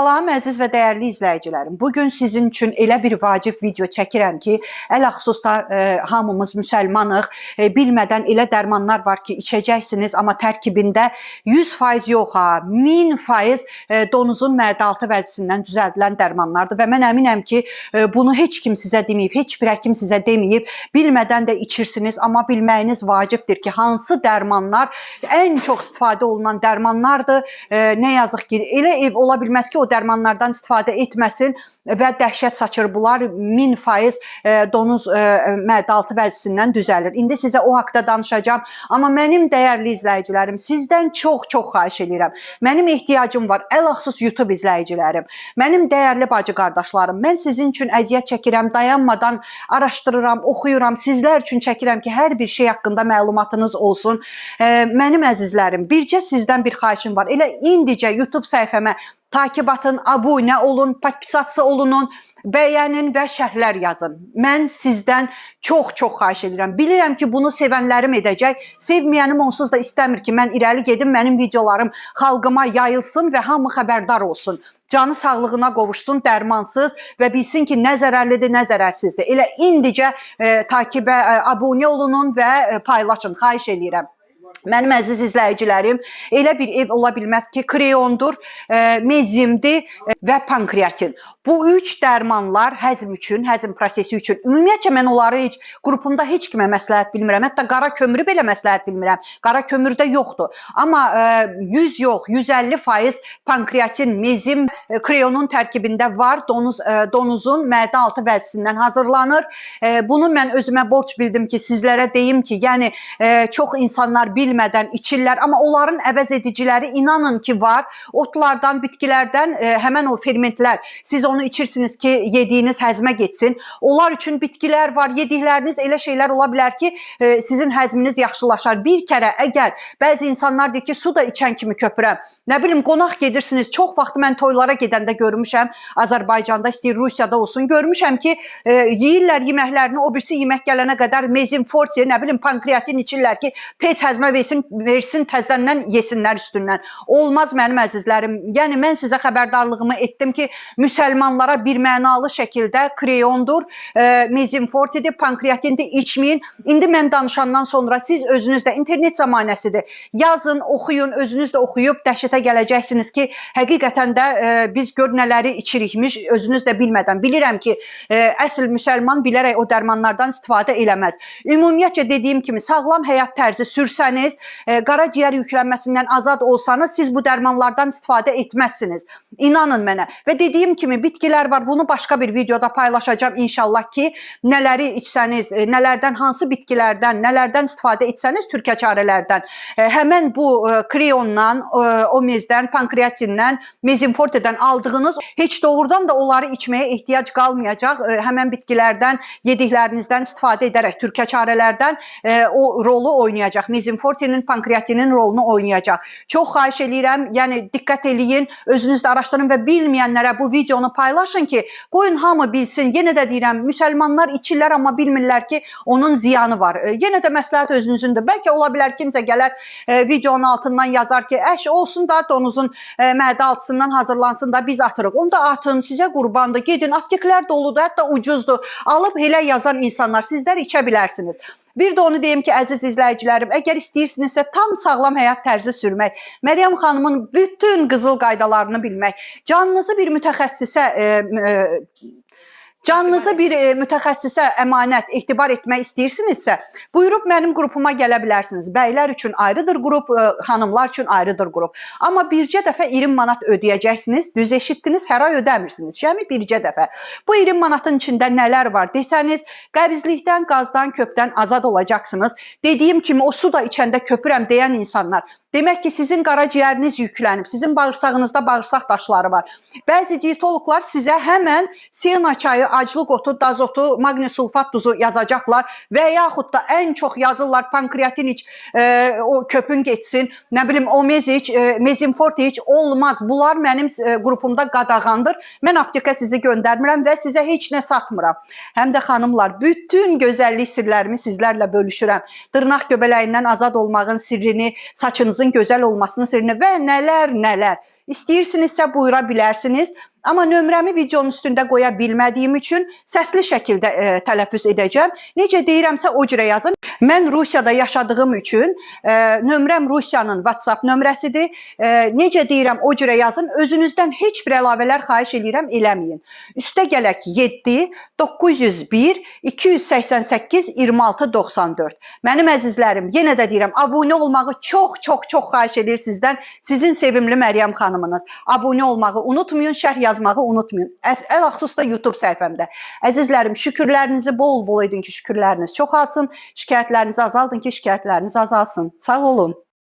Salam əziz və dəyərli izləyicilərim. Bugün sizin üçün elə bir vacib video çəkirəm ki, ələxüsusda hamımız müsəlmanıq. Bilmədən elə dərmanlar var ki, içəcəksiniz, amma tərkibində 100% yox, 1000% donuzun mədə-altı vəzisindən düzəldilən dərmanlardır və mən əminəm ki, bunu heç kim sizə deməyib, heç bir həkim sizə deməyib. Bilmədən də içirsiniz, amma bilməyiniz vacibdir ki, hansı dərmanlar ən çox istifadə olunan dərmanlardır. Nə yazıq ki, elə ev ola bilməz ki, o dərmanlardan istifadə etməsin və dəhşət saçır. Bunlar 1000% donuz mədə-altı vəzisindən düzəlir. İndi sizə o haqda danışacağım. Amma mənim dəyərli izləyicilərim, sizdən çox xahiş edirəm. Mənim ehtiyacım var, ələxüsus YouTube izləyicilərim. Mənim dəyərli bacı qardaşlarım, mən sizin üçün əziyyət çəkirəm, dayanmadan araşdırıram, oxuyuram. Sizlər üçün çəkirəm ki, hər bir şey haqqında məlumatınız olsun. Mənim əzizlərim, bircə sizdən bir xahişim var. Elə indicə YouTube səhifəmə takib atın, abunə olun, podpisasiya olunun, bəyənin və şərhlər yazın. Mən sizdən çox xahiş edirəm. Bilirəm ki, bunu sevənlərim edəcək. Sevməyənim onsuz da istəmir ki, mən irəli gedim, mənim videolarım xalqıma yayılsın və hamı xəbərdar olsun. Canı sağlığına qovuşsun, dərmansız və bilsin ki, nə zərərlidir, nə zərərsizdir. Elə indicə takibə abunə olunun və paylaşın, xahiş edirəm. Mənim əziz izləyicilərim, elə bir ev ola bilməz ki, kreyondur, mezimdir və pankreatin. Bu üç dərmanlar həzm üçün, həzm prosesi üçün. Ümumiyyətcə, mən onları qrupumda heç kimə məsləhət bilmirəm. Hətta qara kömürü belə məsləhət bilmirəm. Qara kömürdə yoxdur. Amma 100 yox, 150% pankreatin, mezim, kreyonun tərkibində var. Donuzun mədə-altı vəzisindən hazırlanır. Bunu mən özümə borc bildim ki, sizlərə deyim ki, yəni çox insanlar bilmədən içirlər, amma onların əvəz ediciləri inanın ki var. Otlardan, bitkilərdən həmən o fermentlər, siz onu içirsiniz ki, yediyiniz həzmə getsin. Onlar üçün bitkilər var, yedikləriniz elə şeylər ola bilər ki, sizin həzminiz yaxşılaşar. Bir kərə əgər bəzi insanlar deyir ki, su da içən kimi köpürəm. Nə bilim, qonaq gedirsiniz. Çox vaxt mən toylara gedəndə görmüşəm, Azərbaycanda, istəyir Rusiyada olsun, görmüşəm ki, yeyirlər yeməklərini, o birisi yemək gələnə qədər mezim, forti, nə bilim, pankreatin içirlər ki, tez həzmə versin, təzədən yesinlər üstündən. Olmaz mənim əzizlərim. Yəni, mən sizə xəbərdarlığımı etdim ki, müsəlmanlara bir mənalı şəkildə kreyondur, mezim fortidir, pankreatindir, içməyin. İndi mən danışandan sonra siz özünüz də internet zamanəsidir. Yazın, oxuyun, özünüz də oxuyub dəhşətə gələcəksiniz ki, həqiqətən də biz gör nələri içirikmiş, özünüz də bilmədən. Bilirəm ki, əsl müsəlman bilərək o dərmanlardan istifadə eləməz. Ümumiyyətcə dediyim kimi, sağlam həyat tərzi sürsəniz, qaraciyər yüklənməsindən azad olsanız, siz bu dərmanlardan istifadə etməzsiniz. İnanın mənə. Və dediyim kimi, bitkilər var. Bunu başqa bir videoda paylaşacağım inşallah ki, nələri içsəniz, nələrdən, hansı bitkilərdən, nələrdən istifadə etsəniz, türkə çarələrdən, həmən bu kreyondan, omezdən, pankreatindən, mezimfortidən aldığınız heç doğrudan da onları içməyə ehtiyac qalmayacaq. Həmən bitkilərdən, yediklərinizdən istifadə edərək türkə çarələrdən o rolu oynayacaq. Mezimfortinin, pankreatinin rolunu oynayacaq. Çox xahiş edirəm, yəni diqqət eləyin, özünüz də araşdırın və bilməyənlərə bu videonu paylaşın ki, qoyun hamı bilsin. Yenə də deyirəm, müsəlmanlar içirlər, amma bilmirlər ki, onun ziyanı var. Yenə də məsləhət özünüzündür. Bəlkə ola bilər kimsə gələr videonun altından yazar ki, əş olsun da donuzun mədə altısından hazırlansın da biz atırıq. Onu da atın, sizə qurbandır. Gedin, apteklər doludur, hətta ucuzdur. Alıb elə yazan insanlar, sizlər içə bilərsiniz. Bir də onu deyim ki, əziz izləyicilərim, əgər istəyirsinizsə tam sağlam həyat tərzi sürmək, Məryəm xanımın bütün qızıl qaydalarını bilmək, canınızı bir mütəxəssisə əmanət, etibar etmək istəyirsinizsə, buyurub mənim qrupuma gələ bilərsiniz. Bəylər üçün ayrıdır qrup, xanımlar üçün ayrıdır qrup. Amma bircə dəfə 20 manat ödəyəcəksiniz, düz eşitdiniz, hər ay ödəmirsiniz. Cəmi bircə dəfə. Bu 20 manatın içində nələr var desəniz, qəbizlikdən, qazdan, köpdən azad olacaqsınız. Dediyim kimi, o su da içəndə köpürəm deyən insanlar, demək ki, sizin qaraciyəriniz yüklənib, sizin bağırsağınızda bağırsaq daşları var. Bəzi diyetologlar sizə həmən siyana çayı, aclıq otu, dazotu, magnesulfat duzu yazacaqlar və yaxud da ən çox yazırlar pankreatin iç, o köpün geçsin, nə bilim, omez iç, mezimforti iç, olmaz. Bunlar mənim qrupumda qadağandır. Mən aptekə sizi göndərmirəm və sizə heç nə satmıram. Həm də xanımlar, bütün gözəllik sirlərimi sizlərlə bölüşürəm. Dırnaq göbələyindən azad olmağın sirrini, saçınızın gözəl olmasının sirrini və nələr. İstəyirsinizsə buyura bilərsiniz. Amma nömrəmi videonun üstündə qoya bilmədiyim üçün səsli şəkildə tələffüz edəcəm. Necə deyirəmsə o cürə yazın. Mən Rusiyada yaşadığım üçün nömrəm Rusiyanın WhatsApp nömrəsidir. Necə deyirəm o cürə yazın. Özünüzdən heç bir əlavələr xahiş edirəm, eləməyin. Üstə gələk 7 901 288 26 94. Mənim əzizlərim, yenə də deyirəm, abunə olmağı çox xahiş edir sizdən. Sizin sevimli Məryəm xanımınız. Abunə olmağı unutmayın, şərh yazmağı unutmayın. Ələxüsus da YouTube səhifəmdə. Əzizlərim, şükürlərinizi bol-bol edin ki, şükürləriniz çoxalsın. Şikayətlərinizi azaldın ki, şikayətləriniz azalsın. Sağ olun.